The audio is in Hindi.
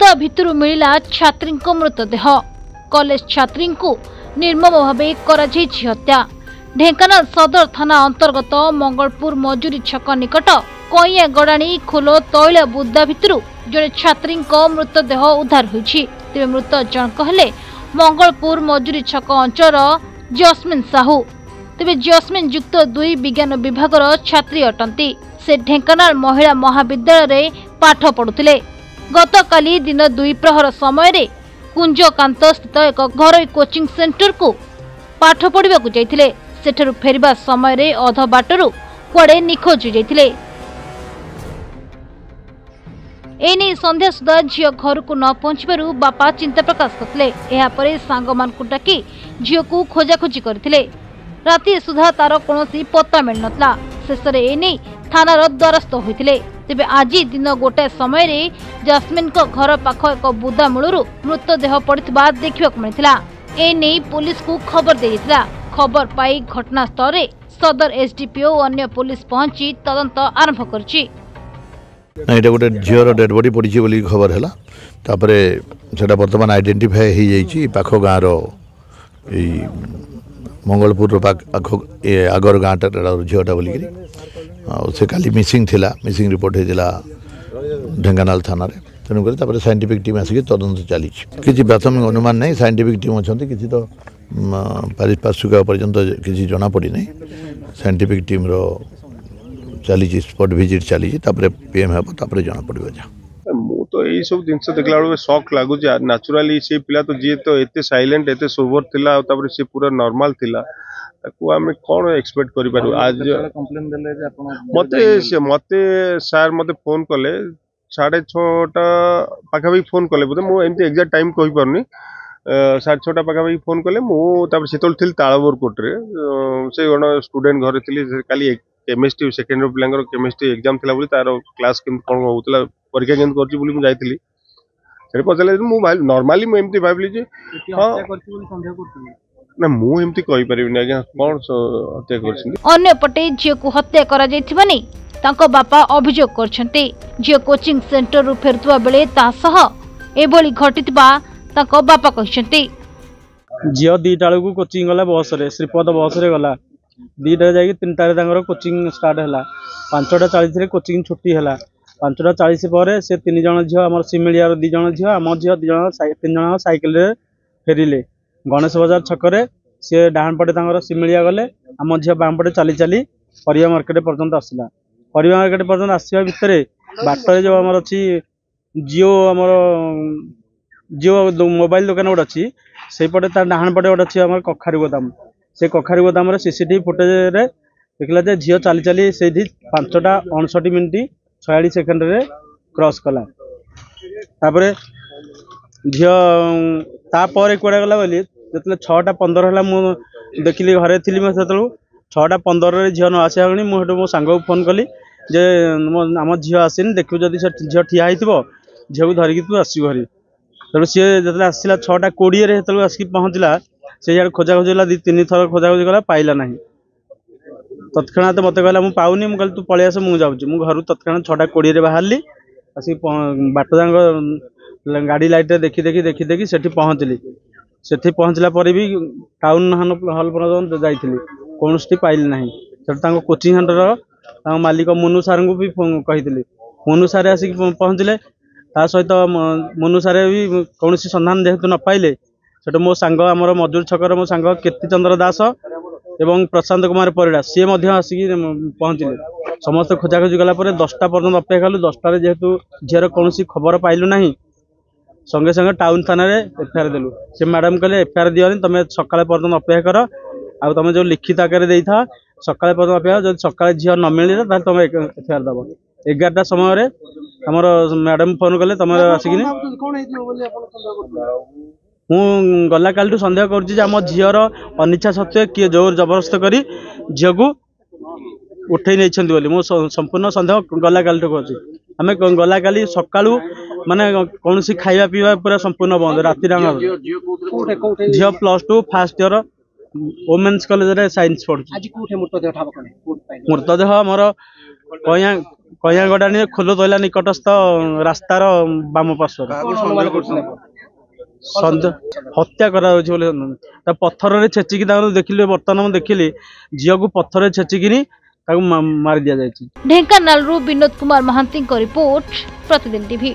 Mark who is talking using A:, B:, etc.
A: बुदा भितरु मिलिला छात्री मृतदेह। कॉलेज छात्री निर्मम भाव कराଯାଇଛି हत्या। ढेंकानाल सदर थाना अंतर्गत मंगलपुर मजूरी छक निकट कईया गड़ाणी खोल तैल बुदा भितरु जड़े छात्री मृतदेह उद्धार होईछि। तेबे मृत जनक हेले मंगलपुर मजूरी छक अंचल जस्मिन साहू। तेबे जस्मिन युक्त 2 विज्ञान विभागर छात्री अटंती। से ढेंकानाल महिला महाविद्यालय पाठ पढ़ुथिले। गतकाली दिन 2 प्रहर समय कुंजकांत स्थित एक घरोई कोचिंग सेंटर को पाठ पढ़ा जाइथिले। सेठरू फेरिबा समय अध बाटरू कुआडे निखोज जाइथिले। एने संध्या सुधा झील घर को न पहुंचबारु बापा चिंता प्रकाश करथिले। एहा परे सांग मानकु डाकी झील को खोजाखोजी करथिले। राति सुधा तार कोनोसी पत्ता मिल नतला। शेषरे एने थानार द्वारस्थ होइथिले। तेबे आज दिन गोटे समय जस्मिन को घर पाख एक बुदा मूलरू मृतदेह पड़िथिबा देखिबाक मिलिथिला। एने पुलिस को खबर देइथिला। खबर पाई घटनास्थल सदर एसडीपीओ और अन्य पुलिस पहुंची तदंत आरंभ करछि।
B: एटा गोटे झीर डेड बॉडी पड़ी बोली खबर है। तापरे सेटा वर्तमान आइडेंटिफाई हो जाइछि। पाख गाँव मंगलपुर आगर गाँव झीटा बोलिकी से काली मिसिंग थिला। मिसिंग रिपोर्ट होता ढेंकानाल थाना तेणुक साइंटिफिक टीम आसिक तदंत चली। किसी प्राथमिक अनुमान नहीं। साइंटिफिक टीम अच्छा किसी तो पारिपार्श्विक पर्यंत किसी जना पड़ी नहीं। साइंटिफिक टीम रो चली स्पॉट विजिट चली पीएम हे जना पड़ो।
C: मु तो यही सब जिन देखला बेलू शॉक लगुच। नेचुराली से पिला तो जी तो एते साइलेंट एते सोबर थिला से पूरा नॉर्मल थिला। आम कौन एक्सपेक्ट करूँ। आज मते सार मते फोन कले 6:30 पाखापाखि फोन कले बोधे मुझे एक्जाक्ट टाइम कही पारनी। 6:30 पाखापाखि फोन कले मुझे थी तालबोर कोर्टे से गण स्टूडेंट घरे थी। काली केमिस्ट्री सेकेंड पिला केमिस्ट्री एग्जाम थिला बोली तार क्लास कौन होता परीक्षा केमती कर जाइली। पचारे मुझे नॉर्मली मुझे भाविली हाँ ना मुझे कही पारिबिनी आज्ञा कौन हत्या कर।
A: अन्य पटे झील को हत्या करा जाइथिबा नै तांको बापा अभियोग करछन्ते। झील कोचिंग सेंटर रु फेरुवा बेले तासह एभली घटितबा तांको बापा कहछन्ते।
D: झील 2टा को कोचिंग गला बस रे श्रीपद बस रे गला। 2टा जाई 3टा तांगर कोचिंग स्टार्ट हला। 5:40 रे कोचिंग छुट्टी हला। 5:40 पर से 3 जण झील हमर सिमिलियर 2 जण झील आम झील 2 जण 3 जण साइकिल रे फेरिले। गणेश बाजार छकरे सी डाण पटे सिमिलिया गले। आम झील बाम पटे चली चली परिया मार्केट पर्यंत आसला। परिया मार्केट पर्यंत आसवा भितर बाटर जो आमर अच्छी जिओ आमर जिओ मोबाइल दुकान गोटे अच्छी से पटे तार डाण पटे गोटे अच्छी आम कखारी गोदाम। से कखारी गोदाम सीसीटीवी फुटेज देखला जे झील चली चली से 5:59 46 सेकेंड रे क्रॉस कला। तापरे झील तापर कड़े गला बोली जो 6:15 है मुझे देखिली घरे थी। से 6:15 झील न आसा मुझे मो सांग को फोन कली जे आम झील आसनी देखू जदि झील ठिया हो झील को धरिकी तू आसू घरी। तेणु सी जो आसला 6:20 आसिक पहुँचला से खोजा खोजी 2-3 थर खोजा खोजी कला पाइला ना। तत्क्षणात मत कहला मुझे पाऊनी। मुझे तू पलि आस मुझे घर तत्क्षणात 6:20 बाहरी आसिक बाट जाक गाड़ी लाइट देखी देखी देखी देखी से पहुँचली। से पहुँचला पर भी टाउन हल पर्यटन जाइली कौन पाइली ना। कोचिंग सेंटर मालिक मुनु सार को भी कही मुनु सार आसिक पहुँचले। ता सहित मुनु सार भी कौन संधान जेहेतु न पाइले से मो सांग आमर मजूर छकर मो सांग कीर्ति चंद्र दास एवं प्रशांत कुमार परिड़ा सी आसिक पहुँचले। समस्त खोजाखोजी कलापर 10टा पर्यटन अपेक्षा कलु। 10टार जेहेतु झीर कौन खबर पाइलु ना संगे संगे टाउन थाना एफआईआर देलु। से मैडम कहले एफआईआर दियोनी तुम सकाଳେ पर्यटन अपेक्षा कर आ तुम जो लिखित आकार दे था सकाଳେ पर्यटन अपेक्षा जब सकाଳେ झील न मिले तुम एफआईआर दब। 11टा समय आमर मैडम फोन कले तुम आसिक मु गला काल सन्देह करम झीर अनिच्छा सत्वे किए जोर जबरदस्त कर झील को उठे नहीं मो संपूर्ण सन्देह गला काल कर। आम गला काली सका माने कौन सी खाଇବା पीवा पूरा संपूर्ण बंद। राति झील +2 फर्स्ट ईयर वोमेन्स कॉलेज रे साइंस पढ़ुछि। मृतदेह आमर कहिया गडानी खोलो तैला निकटस्थ रास्तार बाम पार्श्व हत्या करा पत्थर छेचिकी देखिले बर्तमान मुझे देखिली झील को पत्थर छेचिकी मारी दि जाए।
A: ढेंकानाल विनोद कुमार महांती रिपोर्ट प्रतिदिन टीवी।